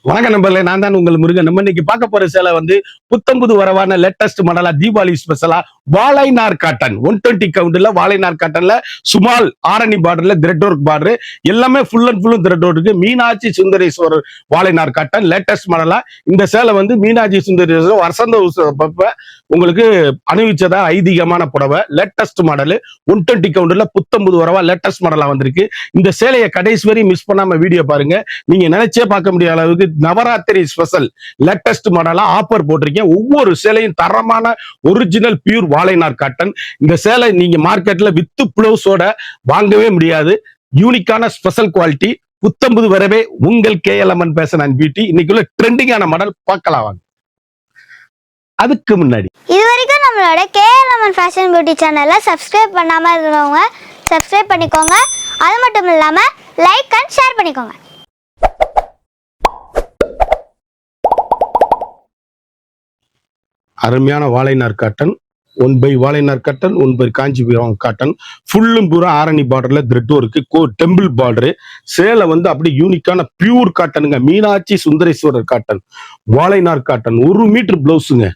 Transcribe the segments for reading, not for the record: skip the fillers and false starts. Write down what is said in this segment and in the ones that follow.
வணக்கம் நம்பர்ல, நான் தான் உங்கள் முருகன். நம்ம இன்னைக்கு பார்க்க போற சேலை வந்து புத்தம்புது வரவான லேட்டஸ்ட் மாடலா தீபாவளி ஸ்பெஷலா வாழைநார் காட்டன் 120 கவுண்ட்ல வாழைநார் காட்டன்ல சுமால் ஆரணி பார்டர்ல த்ரெட் ஒர்க் பார்டர் எல்லாமே ஃபுல் அண்ட் ஃபுல்லும் த்ரெட் ஒர்க் இருக்கு. மீனாட்சி சுந்தரேஸ்வரர் வாழைநார் காட்டன் லேட்டஸ்ட் மாடலா இந்த சேலை வந்து மீனாட்சி சுந்தரேஸ்வரர் வசந்த உற்சவப்ப உங்களுக்கு அணிவிச்சதா ஐதீகமான புடவை லேட்டஸ்ட் மாடல் 120 கவுண்ட்ல புத்தம்புது வரவா லேட்டஸ்ட் மாடலா வந்திருக்கு. இந்த சேலையை கடைசி வரை மிஸ் பண்ணாம வீடியோ பாருங்க. நீங்க நினைச்சே பார்க்க முடியாத அளவுக்கு நவராத்திரி ஸ்பெஷல் லேட்டஸ்ட் மாடலா ஆஃபர் போட்டிருக்கேன். ஒவ்வொரு சேலையும் தரமான ஒரிஜினல் பியூர் வாழைநார் காட்டன். இந்த சேலை நீங்க மார்க்கெட்ல வித்து பிளவுஸோட வாங்கவே முடியாது. யூனிக்கான ஸ்பெஷல் குவாலிட்டி. புத்தம்புது வரவே உங்கள் KLMN ஃபேஷன் அண்ட் பியூட்டி. இன்னைக்குள்ள ட்ரெண்டிங்கான மாடல் பார்க்கலாம் வாங்க. அதுக்கு முன்னாடி இது வரைக்கும் நம்மளோட KLMN ஃபேஷன் பியூட்டி சேனலை சப்ஸ்கிரைப் பண்ணாம இருக்கிறவங்க சப்ஸ்கிரைப் பண்ணிக்கோங்க. அது மட்டும் இல்லாம லைக் அண்ட் ஷேர் பண்ணிக்கோங்க. அருமையான வாழைநார் காட்டன் 1 பை வாழைநார் காட்டன் 1 பை காஞ்சிபுரம் காட்டன் ஃபுல்லும் பூரா ஆரணி பார்டர்ல த்ரெட் ஒர்க்கு டெம்பிள் பார்டரு. சேலை வந்து அப்படி யூனிக்கான பியூர் காட்டனுங்க. மீனாட்சி சுந்தரேஸ்வரர் காட்டன் வாழைநார் காட்டன் 1 மீட்டர் பிளவுஸுங்க.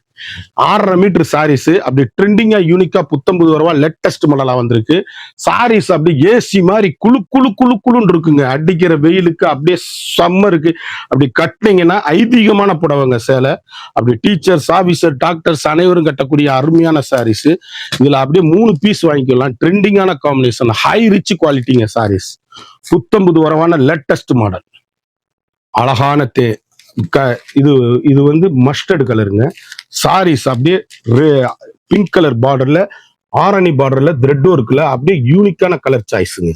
6.5 மீட்டர் சாரீஸ் அப்படி ட்ரெண்டிங்கா யூனிக்கா புத்தம்புது வரவா லேட்டஸ்ட் மாடலா வந்திருக்கு. சாரீஸ் அப்படி ஏசி மாதிரி குழு குழு குழு குழுன்னு இருக்குங்க. அடிக்கிற வெயிலுக்கு அப்படியே சம்மருக்கு அப்படி கட்டினீங்கன்னா ஐதீகமான புடவைங்க சேலை. அப்படி டீச்சர்ஸ் ஆபீசர் டாக்டர்ஸ் அனைவரும் கட்டக்கூடிய அருமையான சாரீஸ். இதுல அப்படியே 3 பீஸ் வாங்கிக்கலாம். ட்ரெண்டிங்கான காம்பினேஷன், ஹை ரிச் குவாலிட்டிங்க சாரீஸ். புத்தம்புது வரவான லேட்டஸ்ட் மாடல். அழகான இது இது வந்து மஸ்டர்ட் கலருங்க. சாரீஸ் அப்படியே பிங்க் கலர் பார்டர்ல ஆரணி பார்டர்ல த்ரெட் ஒர்க்ல அப்படியே யூனிக்கான கலர் சாய்ஸுங்க.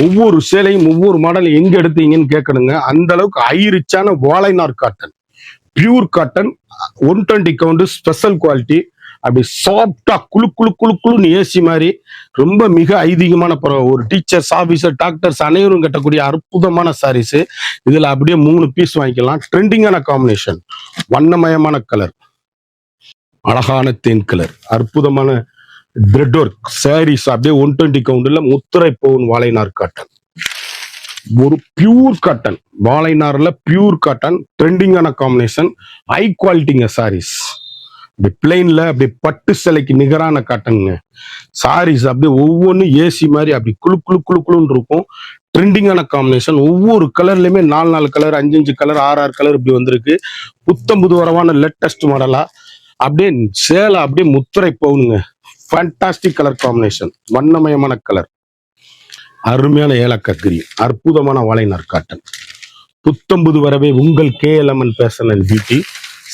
ஒவ்வொரு சேலையும் ஒவ்வொரு மாடல் எங்க எடுத்தீங்கன்னு கேட்கணுங்க. அந்த அளவுக்கு ஹை ரிச்சான வாழைநார் cotton pure cotton 120 count special quality. அப்படி சாஃப்டா குழு குழு குழு குழுன்னு ஏசி மாதிரி ரொம்ப மிக ஐதீகமான ஒரு டீச்சர்ஸ் ஆபீசர் டாக்டர்ஸ் அனைவரும் கட்டக்கூடிய அற்புதமான சாரீஸ். இதுல அப்படியே 3 பீஸ் வாங்கிக்கலாம். ட்ரெண்டிங்கான காம்பினேஷன், வண்ணமயமான கலர், அழகான தேன் கலர், அற்புதமான த்ரெட் ஒர்க் சாரீஸ். அப்படியே 120 கவுண்ட்ல முத்திரை பவுன் வாழைநார் காட்டன். ஒரு பியூர் காட்டன் வாழைநார்ல பியூர் காட்டன் ட்ரெண்டிங்கான காம்பினேஷன், ஹை குவாலிட்டிங்க சாரீஸ். அப்படி பிளைன்ல அப்படி பட்டு சிலைக்கு நிகரான காட்டனுங்க. சாரீஸ் அப்படியே ஒவ்வொன்றும் ஏசி மாதிரி அப்படி குழு குழு குழு குழுன்னு இருக்கும். ட்ரெண்டிங்கான காம்பினேஷன். ஒவ்வொரு கலர்லயுமே 4 கலர் 5 கலர் 6 கலர் இப்படி வந்திருக்கு. புத்தம்புது வரவான லேட்டஸ்ட் மாடலா அப்படியே சேலை அப்படியே முத்திரை பவுனுங்க. ஃபேண்டாஸ்டிக் கலர் காம்பினேஷன், வண்ணமயமான கலர், அருமையான ஏலக்காய் கிரீன், அற்புதமான வாழைநார் காட்டன். புத்தம்புது வரவே உங்கள் KLMN fashion and beauty.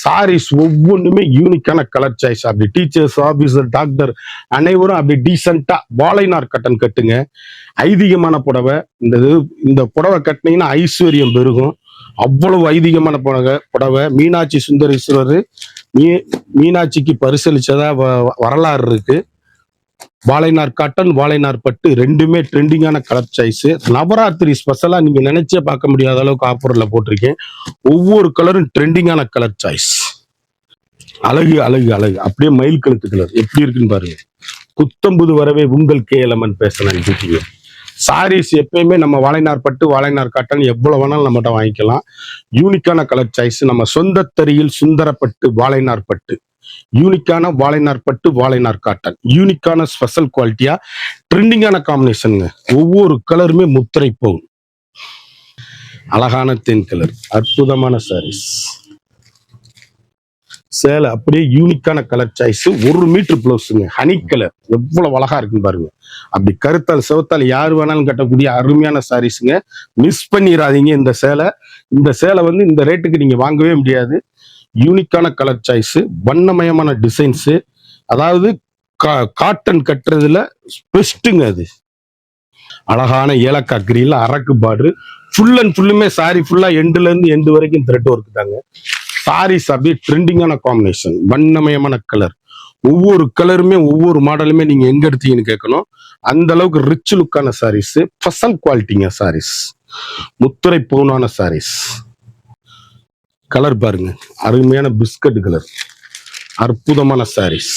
Saris ஒவ்வொன்றுமே யூனிக்கான கலர் சாய்ஸ். அப்படி டீச்சர்ஸ் ஆபீசர் டாக்டர் அனைவரும் அப்படி டீசெண்டா வாழைநார் கட்டன் கட்டுங்க. ஐதீகமான புடவை. இந்த புடவை கட்டினீங்கன்னா ஐஸ்வர்யம் பெருகும். அவ்வளவு ஐதீகமான புடவை. மீனாட்சி சுந்தரேஸ்வரர் மீனாட்சிக்கு பரிசளிச்சதா வரலாறு இருக்கு. வாழைநார் காட்டன் வாழைநார் பட்டு ரெண்டுமே ட்ரெண்டிங்கான கலர் சாய்ஸ். நவராத்திரி ஸ்பெஷலா நீங்க நினைச்சே பார்க்க முடியாத அளவுக்கு ஆஃபர்ல போட்டிருக்கேன். ஒவ்வொரு கலரும் ட்ரெண்டிங்கான கலர் சாய்ஸ். அழகு அழகு அழகு. அப்படியே மயில் கழுத்து கலர் எப்படி இருக்குன்னு பாருங்க. புத்தம்புது வரவே உங்கள் KLMN fashion and beauty. Saris எப்பயுமே நம்ம வாழைநார் பட்டு வாழைநார் காட்டன் எவ்வளவு வேணாலும் நம்மகிட்ட வாங்கிக்கலாம். யூனிக்கான கலர் சாய்ஸ். நம்ம சொந்த தறியில் சுந்தரப்பட்டு வாழைநார் பட்டு, யூனிக்கான வாழைநார் பட்டு வாழைநார் காட்டன், யூனிக்கான ஸ்பெஷல் குவாலிட்டியா ட்ரெண்டிங்கான காம்பினேஷனுங்க. ஒவ்வொரு கலருமே முத்திரை பவுன். அழகான தேன் கலர், அற்புதமான சாரீஸ். சேலை அப்படியே யூனிக்கான கலர் சாய்ஸ். 1 மீட்டர் பிளவுஸுங்க. ஹனி கலர் எவ்வளவு அழகா இருக்குன்னு பாருங்க. அப்படி கருத்தால் சிவத்தால் யாரு வேணாலும் கட்டக்கூடிய அருமையான சாரீஸுங்க. மிஸ் பண்ணிடாதீங்க இந்த சேலை வந்து இந்த ரேட்டுக்கு நீங்க வாங்கவே முடியாது. யூனிக்கான கலர் சாய்ஸ், வண்ணமயமான டிசைன்ஸ். அதாவது காட்டன் கட்டுறதுல பெஸ்ட்டுங்க அது. அழகான ஏலக்காய் கிரீன்ல அரக்கு பார்டர். ஃபுல் அண்ட் ஃபுல்லுமே சாரி ஃபுல்லா எண்டுல இருந்து எண்டு வரைக்கும் த்ரெட் ஒர்க் தாங்க. சாரீஸ் அப்படியே ட்ரெண்டிங்கான காம்பினேஷன், வண்ணமயமான கலர். ஒவ்வொரு கலருமே ஒவ்வொரு மாடலுமே நீங்க எங்க எடுத்தீங்கன்னு கேட்கணும். அந்த அளவுக்கு ரிச் லுக்கான சாரீஸ், ஸ்பெஷல் குவாலிட்டிங்க சாரீஸ், முத்திரை பவுனான சாரீஸ். கலர் பாருங்க, அருமையான பிஸ்கட் கலர், அற்புதமான சாரீஸ்.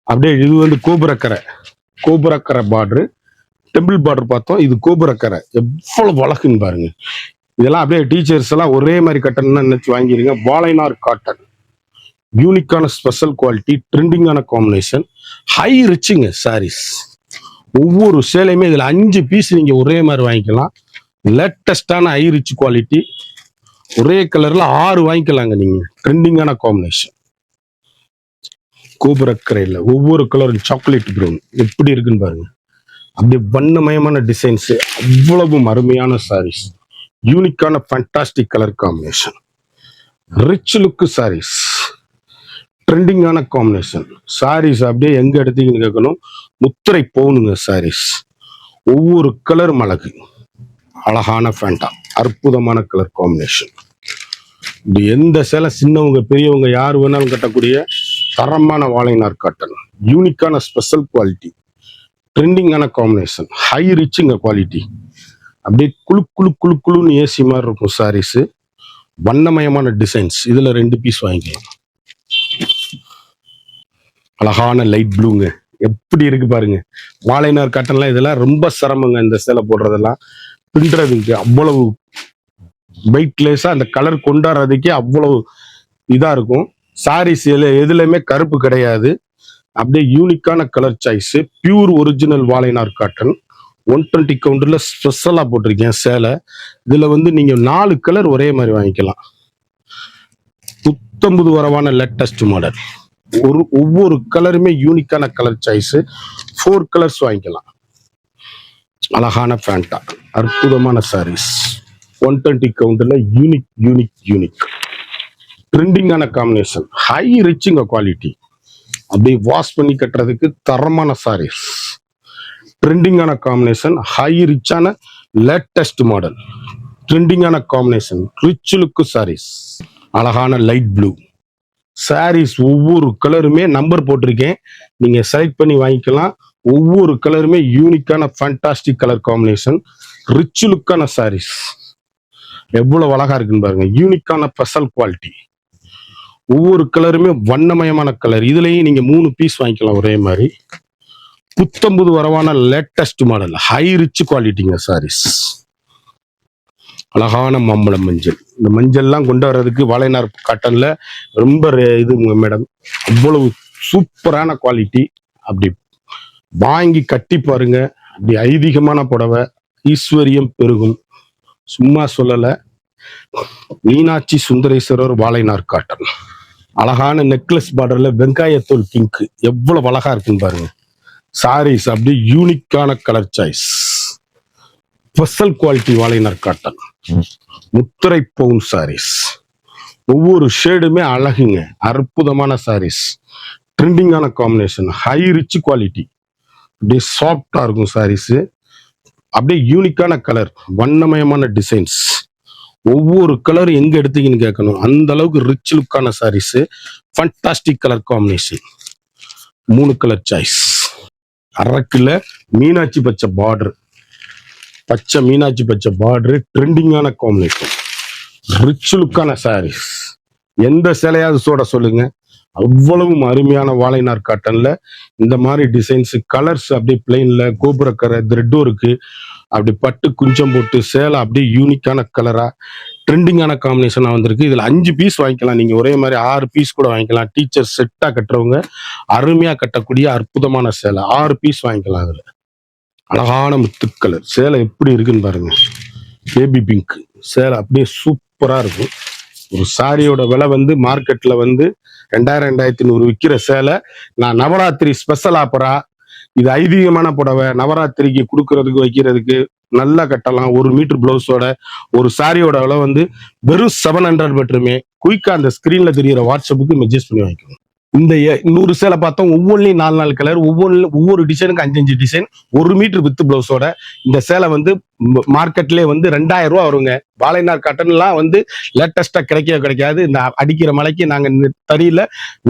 அப்படியே இது வந்து கோபுரக்கரை பார்டரு, டெம்பிள் பார்டர் பார்த்தோம். இது கோபுரக்கரை எவ்வளவு அழகுன்னு பாருங்க. இதெல்லாம் அப்படியே டீச்சர்ஸ் எல்லாம் ஒரே மாதிரி கட்டணும்னு நினைச்சு வாங்கிருங்க. வாழைநார் காட்டன், யூனிக்கான ஸ்பெஷல் குவாலிட்டி, ட்ரெண்டிங்கான காம்பினேஷன், ஹை ரிச்சுங்க சாரீஸ். ஒவ்வொரு சேலையுமே இதுல 5 பீஸ் நீங்க ஒரே மாதிரி வாங்கிக்கலாம். லேட்டஸ்டான ஹை ரிச் குவாலிட்டி, ஒரே கலர்ல 6 வாங்கிக்கலாங்க நீங்க. ட்ரெண்டிங்கான காம்பினேஷன், கோபுரக்கரையில் ஒவ்வொரு கலரும் சாக்லேட் ப்ரௌன் எப்படி இருக்குன்னு பாருங்க. அப்படியே வண்ணமயமான டிசைன்ஸ், அவ்வளவு அருமையான சாரீஸ், யூனிக்கான fantastic colour combination, rich look sarees, ட்ரெண்டிங்கான காம்பினேஷன் சாரீஸ். அப்படியே எங்க எடுத்தீங்கன்னு கேட்கணும், முத்திரை போகணுங்க சாரீஸ். ஒவ்வொரு கலர் அழகு, அழகான ஃபேண்டா, அற்புதமான கலர் காம்பினேஷன். இது எந்த சேலை சின்னவங்க பெரியவங்க யார் வேணாலும் கட்டக்கூடிய தரமான வாழைநார் காட்டன், யூனிக்கான ஸ்பெஷல் குவாலிட்டி, ட்ரெண்டிங்கான காம்பினேஷன், ஹை ரிச்சுங்க குவாலிட்டி. அப்படியே குழு குழு குழு குழுன்னு ஏசி மாதிரி இருக்கும் சாரீஸ். வண்ணமயமான டிசைன்ஸ், இதுல 2 பீஸ் வாங்கிக்கலாம். அழகான லைட் ப்ளூங்க, எப்படி இருக்கு பாருங்க. வாழைநார் காட்டன்லாம் இதெல்லாம் ரொம்ப சிரமங்க. இந்த சேலை போடுறதெல்லாம் பின்றதுக்கு அவ்வளவு வெயிட்லெஸ்ஸா, அந்த கலர் கொண்டாடுறதுக்கே அவ்வளவு இதா இருக்கும். சாரீஸ் எதுலையுமே கருப்பு கிடையாது. அப்படியே யூனிக்கான கலர் சாய்ஸ், பியூர் ஒரிஜினல் வாழைநார் காட்டன். 120 கவுண்டர்ல ஸ்பெஷலா போட்டிருக்கேன் சேலை. இதுல வந்து நீங்க 4 கலர் ஒரே மாதிரி வாங்கிக்கலாம். 19 வரவான லேட்டஸ்ட் மாடல். ஒவ்வொரு கலருமே யூனிக்கான கலர் சாய்ஸ். 4 கலர்ஸ் வாங்கிக்கலாம். அழகான ஃபேண்டா, அற்புதமான சாரீஸ். 120 கவுண்டர்ல யூனிக் யூனிக் யூனிக் ட்ரெண்டிங்கான காம்பினேஷன், ஹை ரிச்சுங்க குவாலிட்டி. அப்படியே வாஷ் பண்ணி கட்டுறதுக்கு தரமான சாரீஸ், ட்ரெண்டிங்கான காம்பினேஷன், ஹை ரிச்சான லேட்டஸ்ட் மாடல், ட்ரெண்டிங்கான காம்பினேஷன், ரிச் லுக் சாரீஸ். அழகான லைட் ப்ளூ சாரீஸ். ஒவ்வொரு கலருமே நம்பர் போட்டிருக்கேன், நீங்க செலக்ட் பண்ணி வாங்கிக்கலாம். ஒவ்வொரு கலருமே யூனிக்கான ஃபேண்டாஸ்டிக் கலர் காம்பினேஷன், ரிச் லுக்கான சாரீஸ். எவ்வளவு அழகா இருக்குன்னு பாருங்க. யூனிக்கான ஸ்பெஷல் குவாலிட்டி, ஒவ்வொரு கலருமே வண்ணமயமான கலர். இதுலயும் நீங்க 3 பீஸ் வாங்கிக்கலாம் ஒரே மாதிரி. 19 வரவான லேட்டஸ்ட் மாடல், ஹை ரிச் குவாலிட்டிங்க சாரீஸ். அழகான மாம்பழம் மஞ்சள். இந்த மஞ்சள்லாம் கொண்டு வர்றதுக்கு வாழைநார் காட்டன்ல ரொம்ப இது மேடம், அவ்வளவு சூப்பரான குவாலிட்டி. அப்படி வாங்கி கட்டி பாருங்க. அப்படி ஐதீகமான புடவை, ஈஸ்வரியம் பெருகும். சும்மா சொல்லல. மீனாட்சி சுந்தரேஸ்வரர் வாழைநார் காட்டன். அழகான நெக்லஸ் பார்டர்ல வெங்காயத்தோல் பிங்க், எவ்வளவு அழகா இருக்குன்னு பாருங்க. சாரீஸ் அப்படியே யூனிக்கான கலர் சாய்ஸ், ஸ்பெஷல் குவாலிட்டி வாழைநார் காட்டன், முத்திரை பவுன் சாரீஸ். ஒவ்வொரு ஷேடுமே அழகுங்க, அற்புதமான சாரீஸ், ட்ரெண்டிங்கான காம்பினேஷன், ஹை ரிச் குவாலிட்டி. அப்படியே சாஃப்டா இருக்கும் சாரீஸ். அப்படியே யூனிக்கான கலர், வண்ணமயமான டிசைன்ஸ். ஒவ்வொரு கலர் எங்க எடுத்தீங்கன்னு கேட்கணும், அந்த அளவுக்கு ரிச் லுக்கான sarees, fantastic colour combination. 3 colour choice. அரக்குல மீனாட்சி பச்சை பார்டர், பச்சை மீனாட்சி பச்சை பார்டர், ட்ரெண்டிங்கான காம்பினேஷன், ரிச் லுக்கான சாரீஸ். எந்த சேலையாவது சோட சொல்லுங்க, அவ்வளவு அருமையான வாழைநார் காட்டன்ல இந்த மாதிரி டிசைன்ஸ், கலர்ஸ். அப்படியே பிளெயின்ல கோபுரக்கரை த்ரெட்டும் இருக்கு. அப்படி பட்டு குஞ்சம் போட்டு சேலை அப்படியே யூனிக்கான கலரா, ட்ரெண்டிங்கான காம்பினேஷனா வந்திருக்கு. இதுல 5 பீஸ் வாங்கிக்கலாம் நீங்க, ஒரே மாதிரி 6 பீஸ் கூட வாங்கிக்கலாம். டீச்சர் செட்டா கட்டுறவங்க அருமையா கட்டக்கூடிய அற்புதமான சேலை, 6 பீஸ் வாங்கிக்கலாம். அதுல அழகான முத்துக்கலர் சேலை எப்படி இருக்குன்னு பாருங்க. பேபி பிங்க் சேலை அப்படியே சூப்பரா இருக்கும். ஒரு சாரியோட விலை வந்து மார்க்கெட்ல வந்து 2000 2500 விற்கிற சேலை, நான் நவராத்திரி ஸ்பெஷல் ஆப்பரா, இது ஐதீகமான புடவை, நவராத்திரிக்கு கொடுக்கறதுக்கு வைக்கிறதுக்கு நல்லா கட்டலாம். 1 மீட்டர் பிளவுஸோட ஒரு சாரியோட விலை வந்து வெறும் 700 மட்டுமே. குயிக்கா அந்த ஸ்கிரீன்ல தெரியிற வாட்ஸ்அப்புக்கு மெசேஜ் பண்ணி வாங்கிக்கணும். இந்த 100 சேலை பார்த்தோம், ஒவ்வொன்றிலையும் 4 கலர், ஒவ்வொரு டிசைனுக்கு 5 டிசைன், 1 மீட்டர் வித் பிளவுஸோட. இந்த சேலை வந்து மார்க்கெட்லேயே வந்து 2000 ரூபா வருங்க. வாழைநார் காட்டன்லாம் வந்து லேட்டஸ்டா கிடைக்காது. இந்த அடிக்கிற மலைக்கு நாங்க தறியில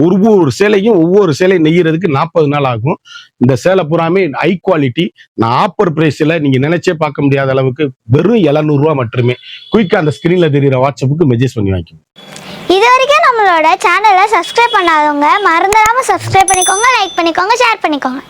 ஒவ்வொரு சேலையும் நெய்யறதுக்கு 40 நாள் ஆகும். இந்த சேலை புறாமே ஹை குவாலிட்டி. நான் ஆப்பர் பிரைஸ்ல நீங்க நினைச்சே பார்க்க முடியாத அளவுக்கு வெறும் 700 ரூபா மட்டுமே. குயிக்கா அந்த ஸ்கிரீன்ல தெரியிற வாட்ஸ்அப்புக்கு மெசேஜ் பண்ணி வாங்கிக்கணும். இது வரைக்கும் நம்மளோட சேனலை சப்ஸ்கிரைப் பண்ணாதவங்க மறந்துடாம சப்ஸ்கிரைப் பண்ணிக்கோங்க, லைக் பண்ணிக்கோங்க, ஷேர் பண்ணிக்கோங்க.